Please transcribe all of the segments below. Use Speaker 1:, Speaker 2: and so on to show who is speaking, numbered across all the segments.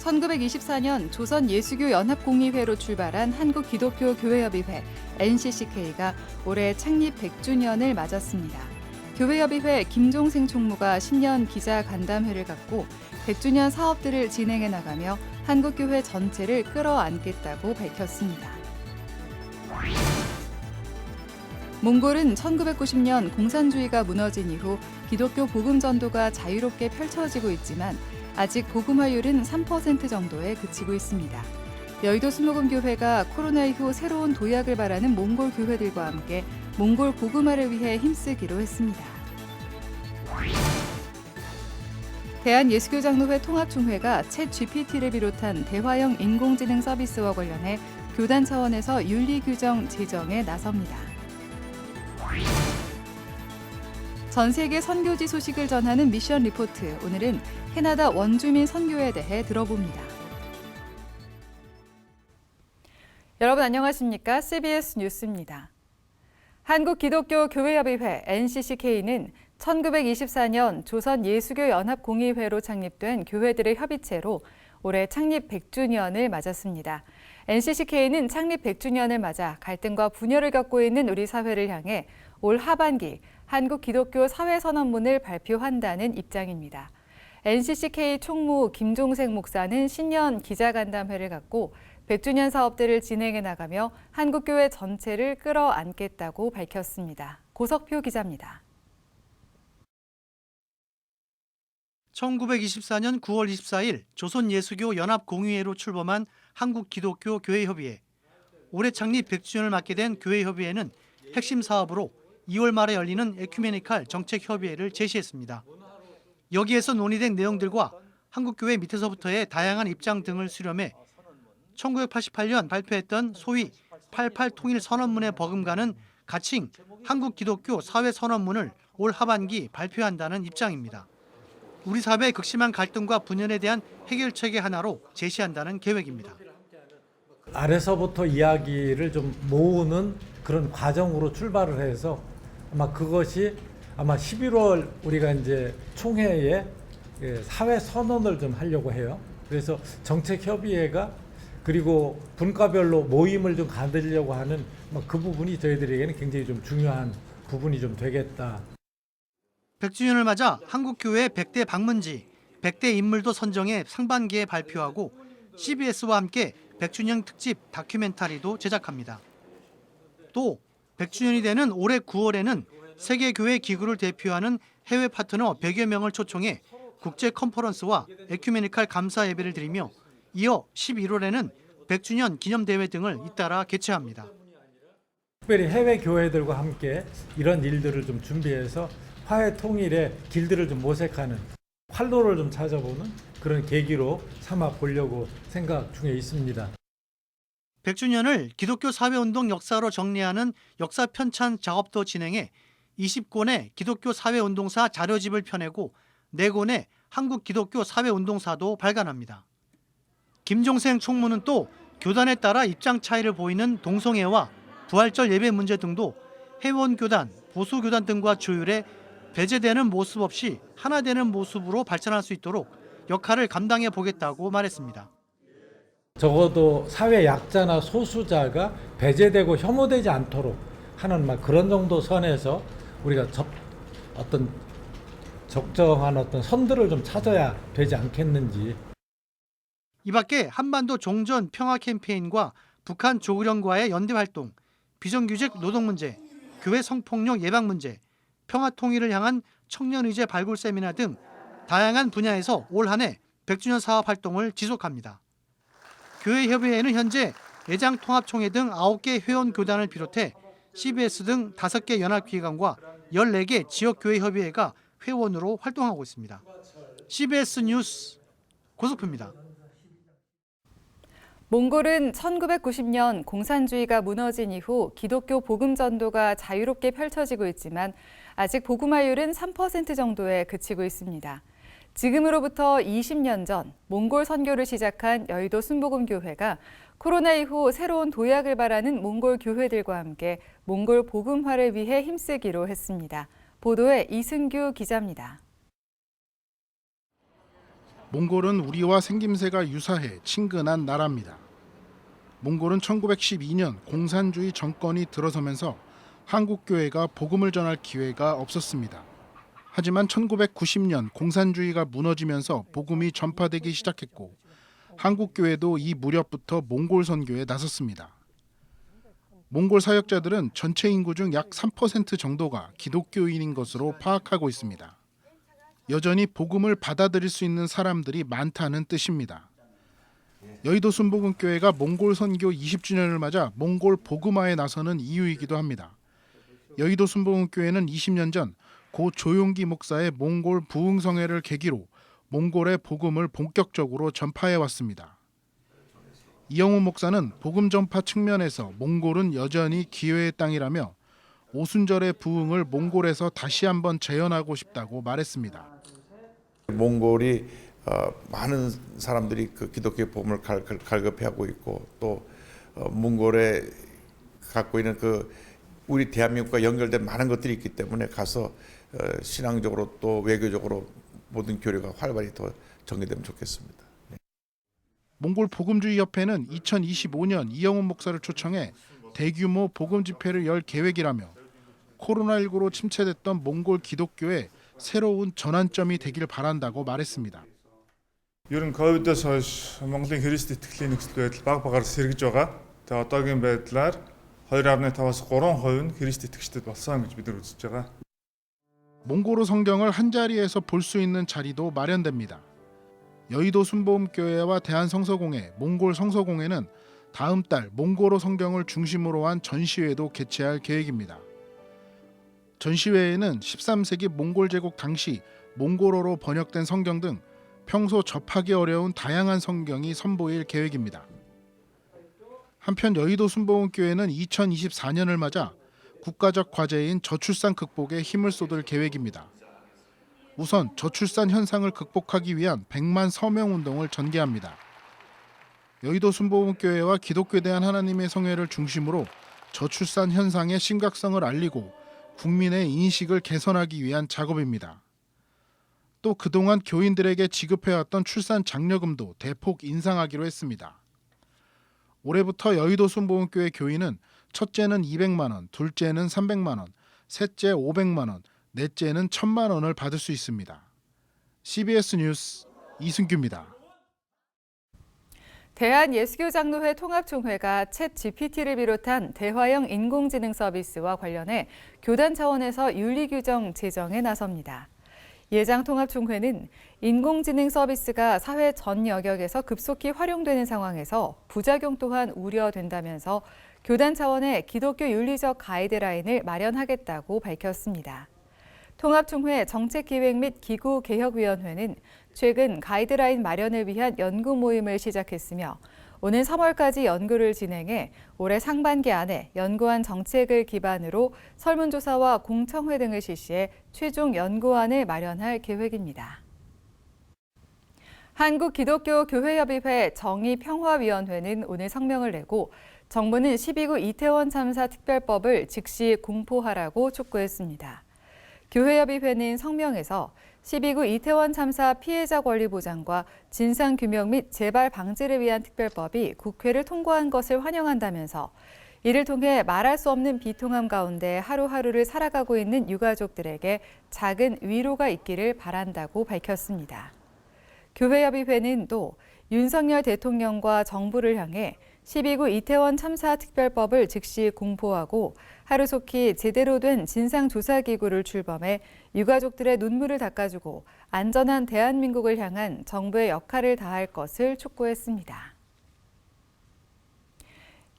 Speaker 1: 1924년 조선예수교연합공의회로 출발한 한국기독교교회협의회 NCCK가 올해 창립 100주년을 맞았습니다. 교회협의회 김종생 총무가 신년 기자간담회를 갖고 100주년 사업들을 진행해 나가며 한국교회 전체를 끌어안겠다고 밝혔습니다. 몽골은 1990년 공산주의가 무너진 이후 기독교 복음 전도가 자유롭게 펼쳐지고 있지만 아직 복음화율은 3% 정도에 그치고 있습니다. 여의도 순복음교회가 코로나 이후 새로운 도약을 바라는 몽골 교회들과 함께 몽골 복음화를 위해 힘쓰기로 했습니다. 대한예수교장로회 통합총회가 챗GPT를 비롯한 대화형 인공지능 서비스와 관련해 교단 차원에서 윤리규정 제정에 나섭니다. 전 세계 선교지 소식을 전하는 미션 리포트. 오늘은 캐나다 원주민 선교에 대해 들어봅니다. 여러분 안녕하십니까? CBS 뉴스입니다. 한국기독교교회협의회 NCCK는 1924년 조선예수교연합공의회로 창립된 교회들의 협의체로 올해 창립 100주년을 맞았습니다. NCCK는 창립 100주년을 맞아 갈등과 분열을 겪고 있는 우리 사회를 향해 올 하반기 한국기독교 사회선언문을 발표한다는 입장입니다. NCCK 총무 김종생 목사는 신년 기자간담회를 갖고 100주년 사업들을 진행해 나가며 한국교회 전체를 끌어안겠다고 밝혔습니다. 고석표 기자입니다.
Speaker 2: 1924년 9월 24일 조선예수교 연합공의회로 출범한 한국기독교교회협의회. 올해 창립 100주년을 맞게 된 교회협의회는 핵심 사업으로 2월 말에 열리는 에큐메니칼 정책협의회를 제시했습니다. 여기에서 논의된 내용들과 한국교회 밑에서부터의 다양한 입장 등을 수렴해 1988년 발표했던 소위 88 통일선언문에 버금가는 가칭 한국기독교 사회선언문을 올 하반기 발표한다는 입장입니다. 우리 사회의 극심한 갈등과 분열에 대한 해결책의 하나로 제시한다는 계획입니다.
Speaker 3: 아래서부터 이야기를 좀 모으는 그런 과정으로 출발을 해서 아마 그것이 아마 11월 우리가 이제 총회에 사회 선언을 좀 하려고 해요. 그래서 정책협의회가 그리고 분과별로 모임을 좀 가지려고 하는 그 부분이 저희들에게는 굉장히 좀 중요한 부분이 좀 되겠다.
Speaker 2: 100주년을 맞아 한국교회 100대 방문지, 100대 인물도 선정해 상반기에 발표하고 CBS와 함께 100주년 특집 다큐멘터리도 제작합니다. 또 100주년이 되는 올해 9월에는 세계교회 기구를 대표하는 해외 파트너 100여 명을 초청해 국제 컨퍼런스와 에큐메니칼 감사 예배를 드리며 이어 11월에는 100주년 기념대회 등을 잇따라 개최합니다.
Speaker 3: 특별히 해외 교회들과 함께 이런 일들을 좀 준비해서 화해 통일의 길들을 좀 모색하는 활로를 좀 찾아보는 그런 계기로 삼아 보려고 생각 중에 있습니다.
Speaker 2: 100주년을 기독교 사회운동 역사로 정리하는 역사 편찬 작업도 진행해 20권의 기독교 사회운동사 자료집을 펴내고 4권의 한국 기독교 사회운동사도 발간합니다. 김종생 총무는 또 교단에 따라 입장 차이를 보이는 동성애와 부활절 예배 문제 등도 회원교단, 보수교단 등과 조율해 배제되는 모습 없이 하나 되는 모습으로 발전할 수 있도록 역할을 감당해 보겠다고 말했습니다.
Speaker 3: 적어도 사회 약자나 소수자가 배제되고 혐오되지 않도록 하는 그런 정도 선에서 우리가 어떤 적정한 어떤 선들을 좀 찾아야 되지 않겠는지.
Speaker 2: 이 밖에 한반도 종전 평화 캠페인과 북한 조국령과의 연대 활동, 비정규직 노동 문제, 교회 성폭력 예방 문제, 평화 통일을 향한 청년의제 발굴 세미나 등 다양한 분야에서 올 한 해 100주년 사업 활동을 지속합니다. 교회협의회는 현재 애장통합총회 등 9개 회원교단을 비롯해 CBS 등 5개 연합기관과 14개 지역교회협의회가 회원으로 활동하고 있습니다. CBS 뉴스 고석표입니다.
Speaker 1: 몽골은 1990년 공산주의가 무너진 이후 기독교 복음 전도가 자유롭게 펼쳐지고 있지만 아직 복음화율은 3% 정도에 그치고 있습니다. 지금으로부터 20년 전 몽골 선교를 시작한 여의도 순복음교회가 코로나 이후 새로운 도약을 바라는 몽골 교회들과 함께 몽골 복음화를 위해 힘쓰기로 했습니다. 보도에 이승규 기자입니다.
Speaker 4: 몽골은 우리와 생김새가 유사해 친근한 나라입니다. 몽골은 1912년 공산주의 정권이 들어서면서 한국교회가 복음을 전할 기회가 없었습니다. 하지만 1990년 공산주의가 무너지면서 복음이 전파되기 시작했고 한국교회도 이 무렵부터 몽골 선교에 나섰습니다. 몽골 사역자들은 전체 인구 중 약 3% 정도가 기독교인인 것으로 파악하고 있습니다. 여전히 복음을 받아들일 수 있는 사람들이 많다는 뜻입니다. 여의도 순복음교회가 몽골 선교 20주년을 맞아 몽골 복음화에 나서는 이유이기도 합니다. 여의도 순복음교회는 20년 전 고 조용기 목사의 몽골 부흥성회를 계기로 몽골의 복음을 본격적으로 전파해 왔습니다. 이영우 목사는 복음 전파 측면에서 몽골은 여전히 기회의 땅이라며 오순절의 부흥을 몽골에서 다시 한번 재현하고 싶다고 말했습니다.
Speaker 5: 몽골이 많은 사람들이 그 기독교 복음을 갈급해하고 있고 또 몽골에 갖고 있는 그 우리 대한민국과 연결된 많은 것들이 있기 때문에 가서 신앙적으로 또 외교적으로 모든 교류가 활발히 더 전개되면 좋겠습니다.
Speaker 4: 몽골 복음주의 협회는 2025년 이영훈 목사를 초청해 대규모 복음 집회를 열 계획이라며 코로나19로 침체됐던 몽골 기독교의 새로운 전환점이 되길 바란다고 말했습니다.
Speaker 6: Ер нь ковидоос хойш Монголын Христ итгэлийн нөхцөл байдал баг багаар сэргэж байгаа. Тэгээ одоогийн байдлаар 2.5-аас 3% нь Христ итгэгчдэд болсон гэж бид нар үзэж байгаа.
Speaker 4: 몽골어 성경을 한자리에서 볼 수 있는 자리도 마련됩니다. 여의도 순복음교회와 대한성서공회, 몽골 성서공회는 다음 달 몽골어 성경을 중심으로 한 전시회도 개최할 계획입니다. 전시회에는 13세기 몽골 제국 당시 몽골어로 번역된 성경 등 평소 접하기 어려운 다양한 성경이 선보일 계획입니다. 한편 여의도 순복음교회는 2024년을 맞아 국가적 과제인 저출산 극복에 힘을 쏟을 계획입니다. 우선 저출산 현상을 극복하기 위한 100만 서명 운동을 전개합니다. 여의도 순복음교회와 기독교에 대한 하나님의 성회를 중심으로 저출산 현상의 심각성을 알리고 국민의 인식을 개선하기 위한 작업입니다. 또 그동안 교인들에게 지급해왔던 출산 장려금도 대폭 인상하기로 했습니다. 올해부터 여의도 순복음교회 교인은 첫째는 200만 원, 둘째는 300만 원, 셋째 500만 원, 넷째는 1000만 원을 받을 수 있습니다. CBS 뉴스 이승규입니다.
Speaker 1: 대한예수교장로회 통합총회가 챗 GPT를 비롯한 대화형 인공지능 서비스와 관련해 교단 차원에서 윤리규정 제정에 나섭니다. 예장통합총회는 인공지능 서비스가 사회 전 영역에서 급속히 활용되는 상황에서 부작용 또한 우려된다면서 교단 차원의 기독교 윤리적 가이드라인을 마련하겠다고 밝혔습니다. 통합총회 정책기획 및 기구개혁위원회는 최근 가이드라인 마련을 위한 연구 모임을 시작했으며 오는 3월까지 연구를 진행해 올해 상반기 안에 연구안 정책을 기반으로 설문조사와 공청회 등을 실시해 최종 연구안을 마련할 계획입니다. 한국기독교교회협의회 정의평화위원회는 오늘 성명을 내고 정부는 12구 이태원 참사 특별법을 즉시 공포하라고 촉구했습니다. 교회협의회는 성명에서 12구 이태원 참사 피해자 권리 보장과 진상규명 및 재발 방지를 위한 특별법이 국회를 통과한 것을 환영한다면서 이를 통해 말할 수 없는 비통함 가운데 하루하루를 살아가고 있는 유가족들에게 작은 위로가 있기를 바란다고 밝혔습니다. 교회협의회는 또 윤석열 대통령과 정부를 향해 12구 이태원 참사 특별법을 즉시 공포하고 하루속히 제대로 된 진상조사기구를 출범해 유가족들의 눈물을 닦아주고 안전한 대한민국을 향한 정부의 역할을 다할 것을 촉구했습니다.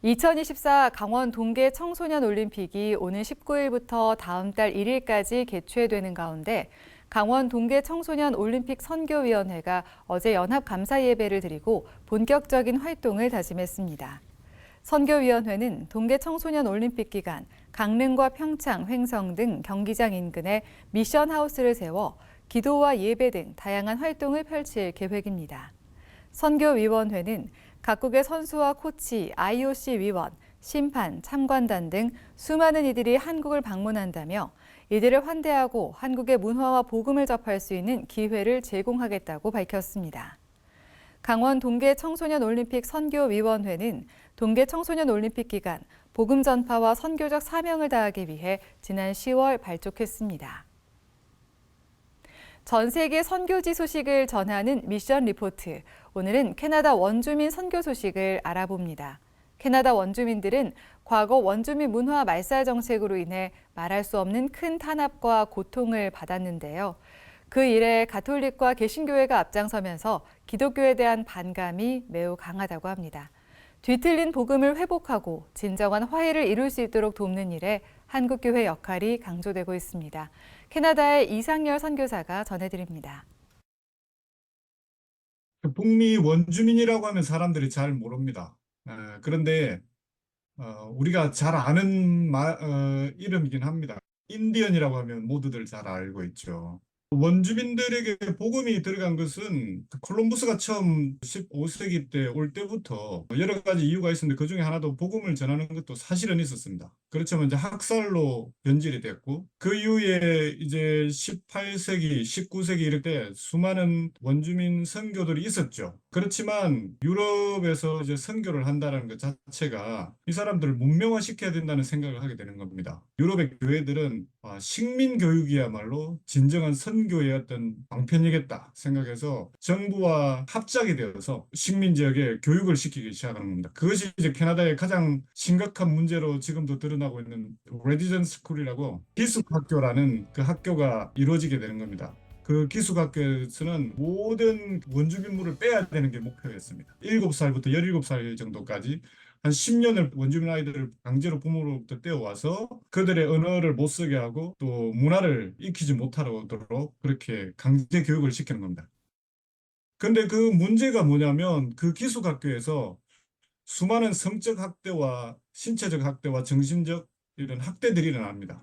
Speaker 1: 2024 강원 동계 청소년 올림픽이 오늘 19일부터 다음 달 1일까지 개최되는 가운데 강원 동계 청소년 올림픽 선교위원회가 어제 연합 감사 예배를 드리고 본격적인 활동을 다짐했습니다. 선교위원회는 동계 청소년 올림픽 기간 강릉과 평창, 횡성 등 경기장 인근에 미션 하우스를 세워 기도와 예배 등 다양한 활동을 펼칠 계획입니다. 선교위원회는 각국의 선수와 코치, IOC 위원, 심판, 참관단 등 수많은 이들이 한국을 방문한다며 이들을 환대하고 한국의 문화와 복음을 접할 수 있는 기회를 제공하겠다고 밝혔습니다. 강원 동계 청소년 올림픽 선교위원회는 동계 청소년 올림픽 기간 복음 전파와 선교적 사명을 다하기 위해 지난 10월 발족했습니다. 전 세계 선교지 소식을 전하는 미션 리포트. 오늘은 캐나다 원주민 선교 소식을 알아봅니다. 캐나다 원주민들은 과거 원주민 문화 말살 정책으로 인해 말할 수 없는 큰 탄압과 고통을 받았는데요. 그 일에 가톨릭과 개신교회가 앞장서면서 기독교에 대한 반감이 매우 강하다고 합니다. 뒤틀린 복음을 회복하고 진정한 화해를 이룰 수 있도록 돕는 일에 한국교회 역할이 강조되고 있습니다. 캐나다의 이상열 선교사가 전해드립니다.
Speaker 7: 북미 원주민이라고 하면 사람들이 잘 모릅니다. 그런데 우리가 잘 아는 이름이긴 합니다. 인디언이라고 하면 모두들 잘 알고 있죠. 원주민들에게 복음이 들어간 것은 콜럼버스가 처음 15세기 때 올 때부터 여러 가지 이유가 있었는데 그 중에 하나도 복음을 전하는 것도 사실은 있었습니다. 그렇지만 이제 학살로 변질이 됐고 그 이후에 이제 18세기, 19세기 이럴 때 수많은 원주민 선교들이 있었죠. 그렇지만 유럽에서 이제 선교를 한다는 것 자체가 이 사람들을 문명화시켜야 된다는 생각을 하게 되는 겁니다. 유럽의 교회들은 식민 교육이야말로 진정한 선교의 어떤 방편이겠다 생각해서 정부와 합작이 되어서 식민 지역에 교육을 시키기 시작하는 겁니다. 그것이 이제 캐나다의 가장 심각한 문제로 지금도 드러나고 있는 레지던스 스쿨이라고 기숙학교라는 그 학교가 이루어지게 되는 겁니다. 그 기숙학교에서는 모든 원주민물을 빼야 되는 게 목표였습니다. 7살부터 17살 정도까지 한 10년을 원주민 아이들을 강제로 부모로부터 떼어와서 그들의 언어를 못 쓰게 하고 또 문화를 익히지 못하도록 그렇게 강제 교육을 시키는 겁니다. 근데 그 문제가 뭐냐면 그 기숙학교에서 수많은 성적 학대와 신체적 학대와 정신적 이런 학대들이 일어납니다.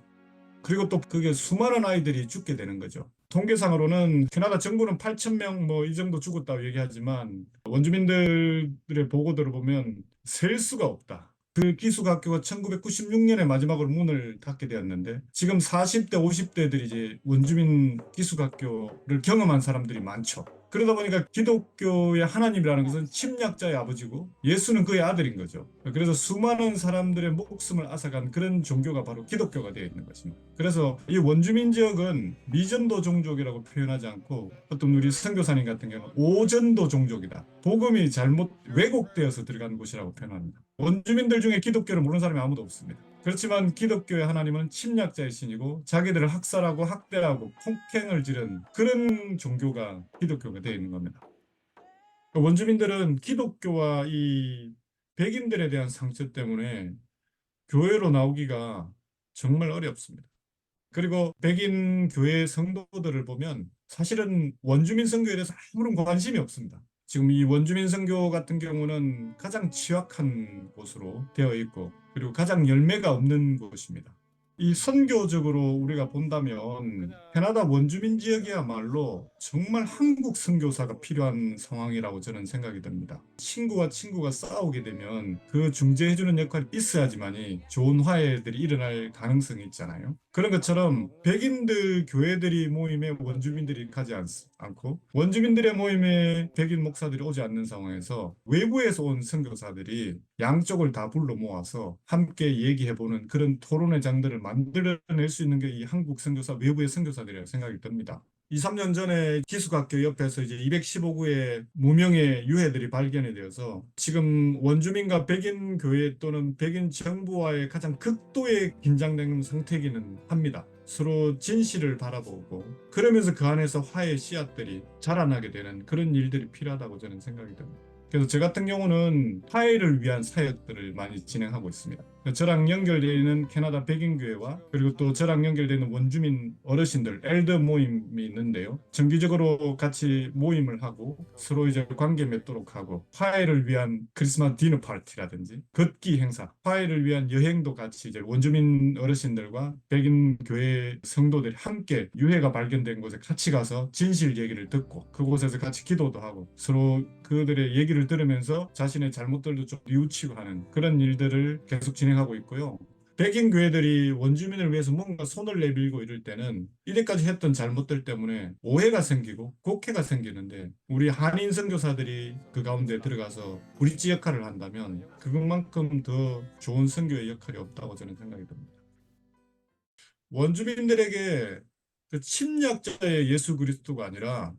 Speaker 7: 그리고 또 그게 수많은 아이들이 죽게 되는 거죠. 통계상으로는 캐나다 정부는 8,000명 뭐 이 정도 죽었다고 얘기하지만 원주민들의 보고들을 보면 셀 수가 없다. 그 기숙학교가 1996년에 마지막으로 문을 닫게 되었는데 지금 40대, 50대들이 이제 원주민 기숙학교를 경험한 사람들이 많죠. 그러다 보니까 기독교의 하나님이라는 것은 침략자의 아버지고 예수는 그의 아들인 거죠. 그래서 수많은 사람들의 목숨을 앗아간 그런 종교가 바로 기독교가 되어 있는 것입니다. 그래서 이 원주민 지역은 미전도 종족이라고 표현하지 않고 어떤 우리 선교사님 같은 경우는 오전도 종족이다. 복음이 잘못 왜곡되어서 들어간 곳이라고 표현합니다. 원주민들 중에 기독교를 모르는 사람이 아무도 없습니다. 그렇지만 기독교의 하나님은 침략자의 신이고 자기들을 학살하고 학대하고 폭행을 지른 그런 종교가 기독교가 되어 있는 겁니다. 원주민들은 기독교와 이 백인들에 대한 상처 때문에 교회로 나오기가 정말 어렵습니다. 그리고 백인 교회 성도들을 보면 사실은 원주민 선교에 대해서 아무런 관심이 없습니다. 지금 이 원주민 선교 같은 경우는 가장 취약한 곳으로 되어 있고 그리고 가장 열매가 없는 곳입니다. 이 선교적으로 우리가 본다면 캐나다 원주민 지역이야말로 정말 한국 선교사가 필요한 상황이라고 저는 생각이 듭니다. 친구와 친구가 싸우게 되면 그 중재해주는 역할이 있어야지만이 좋은 화해들이 일어날 가능성이 있잖아요. 그런 것처럼 백인들 교회들이 모임에 원주민들이 가지 않고 원주민들의 모임에 백인 목사들이 오지 않는 상황에서 외부에서 온 선교사들이 양쪽을 다 불러 모아서 함께 얘기해보는 그런 토론의 장들을 만들어낼 수 있는 게 이 한국 선교사 외부의 선교사들이라고 생각이 듭니다. 2, 3년 전에 기숙학교 옆에서 이제 215구의 무명의 유해들이 발견이 되어서 지금 원주민과 백인 교회 또는 백인 정부와의 가장 극도의 긴장된 상태이기는 합니다. 서로 진실을 바라보고 그러면서 그 안에서 화해의 씨앗들이 자라나게 되는 그런 일들이 필요하다고 저는 생각이 듭니다. 그래서 저 같은 경우는 화해를 위한 사역들을 많이 진행하고 있습니다. 저랑 연결되어 있는 캐나다 백인교회와 그리고 또 저랑 연결되는 원주민 어르신들 엘더 모임이 있는데요. 정기적으로 같이 모임을 하고 서로 이제 관계 맺도록 하고 화해를 위한 크리스마스 디너 파티라든지 걷기 행사, 화해를 위한 여행도 같이 이제 원주민 어르신들과 백인 교회 성도들이 함께 유해가 발견된 곳에 같이 가서 진실 얘기를 듣고 그곳에서 같이 기도도 하고 서로 그들의 얘기를 들으면서 자신의 잘못들도 좀 뉘우치고 하는 그런 일들을 계속 진행하고 있고요. 백인 교회들이 원주민을 위해서 뭔가 손을 내밀고 이럴 때는 이때까지 했던 잘못들 때문에 오해가 생기고 곡해가 생기는데 우리 한인 선교사들이 그 가운데 들어가서 브릿지 역할을 한다면 그것만큼 더 좋은 선교의 역할이 없다고 저는 생각이 듭니다. 원주민들에게 그 침략자의 예수 그리스도가 아니라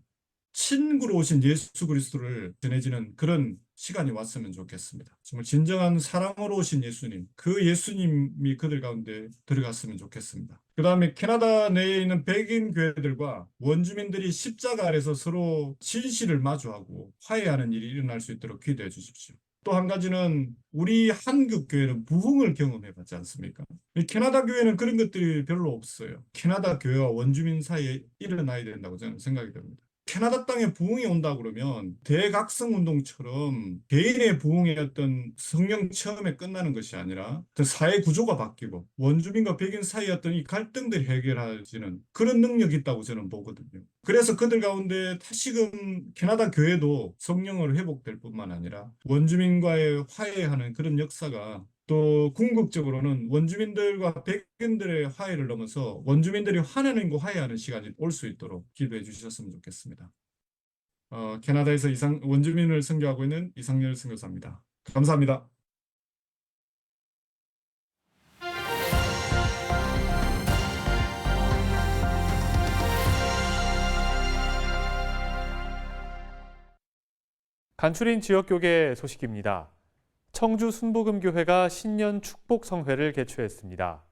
Speaker 7: 친구로 오신 예수 그리스도를 전해지는 그런 시간이 왔으면 좋겠습니다. 정말 진정한 사랑으로 오신 예수님, 그 예수님이 그들 가운데 들어갔으면 좋겠습니다. 그 다음에 캐나다 내에 있는 백인 교회들과 원주민들이 십자가 아래서 서로 진실을 마주하고 화해하는 일이 일어날 수 있도록 기도해 주십시오. 또 한 가지는 우리 한국 교회는 부흥을 경험해 봤지 않습니까? 이 캐나다 교회는 그런 것들이 별로 없어요. 캐나다 교회와 원주민 사이에 일어나야 된다고 저는 생각이 됩니다. 캐나다 땅에 부흥이 온다 그러면 대각성 운동처럼 개인의 부흥의 어떤 성령 체험에 끝나는 것이 아니라 사회 구조가 바뀌고 원주민과 백인 사이의 어떤 이 갈등들이 해결해지는 그런 능력이 있다고 저는 보거든요. 그래서 그들 가운데 다시금 캐나다 교회도 성령으로 회복될 뿐만 아니라 원주민과의 화해하는 그런 역사가 또 궁극적으로는 원주민들과 백인들의 화해를 넘어서 원주민들이 화해하는 화해하는 시간이 올 수 있도록 기도해 주셨으면 좋겠습니다. 캐나다에서 원주민을 선교하고 있는 이상열 선교사입니다. 감사합니다.
Speaker 8: 간추린 지역교계 소식입니다. 청주 순복음교회가 신년 축복 성회를 개최했습니다.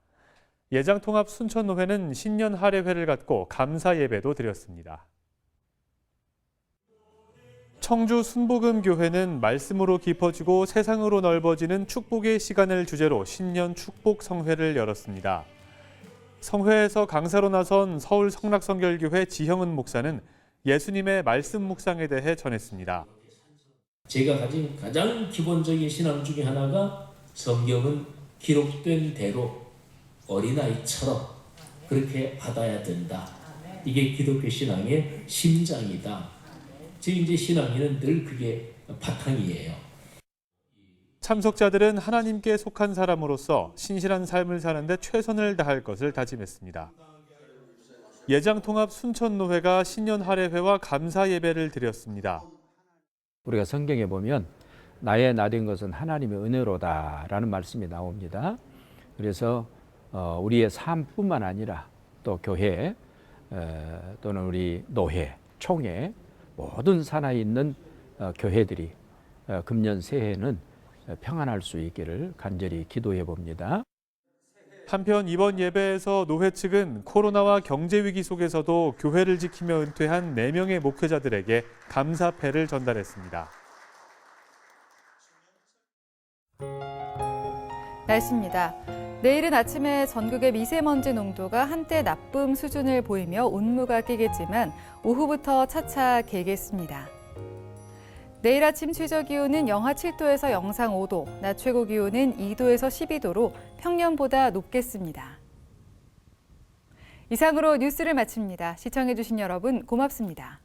Speaker 8: 예장통합 순천노회는 신년 할애회를 갖고 감사 예배도 드렸습니다. 청주 순복음교회는 말씀으로 깊어지고 세상으로 넓어지는 축복의 시간을 주제로 신년 축복 성회를 열었습니다. 성회에서 강사로 나선 서울 성락성결교회 지형은 목사는 예수님의 말씀 묵상에 대해 전했습니다.
Speaker 9: 제가 가진 가장 기본적인 신앙 중에 하나가 성경은 기록된 대로 어린아이처럼 그렇게 받아야 된다. 이게 기독교 신앙의 심장이다. 즉 이제 신앙에는 늘 그게 바탕이에요.
Speaker 8: 참석자들은 하나님께 속한 사람으로서 신실한 삶을 사는데 최선을 다할 것을 다짐했습니다. 예장통합 순천노회가 신년 할애회와 감사 예배를 드렸습니다.
Speaker 10: 우리가 성경에 보면 나의 나된 것은 하나님의 은혜로다라는 말씀이 나옵니다. 그래서 우리의 삶뿐만 아니라 또 교회 또는 우리 노회, 총회 모든 산하에 있는 교회들이 금년 새해에는 평안할 수 있기를 간절히 기도해 봅니다.
Speaker 8: 한편 이번 예배에서 노회 측은 코로나와 경제 위기 속에서도 교회를 지키며 은퇴한 4명의 목회자들에게 감사패를 전달했습니다.
Speaker 1: 날씨입니다. 내일은 아침에 전국의 미세먼지 농도가 한때 나쁨 수준을 보이며 운무가 끼겠지만 오후부터 차차 개겠습니다. 내일 아침 최저기온은 영하 7도에서 영상 5도, 낮 최고 기온은 2도에서 12도로 평년보다 높겠습니다. 이상으로 뉴스를 마칩니다. 시청해주신 여러분 고맙습니다.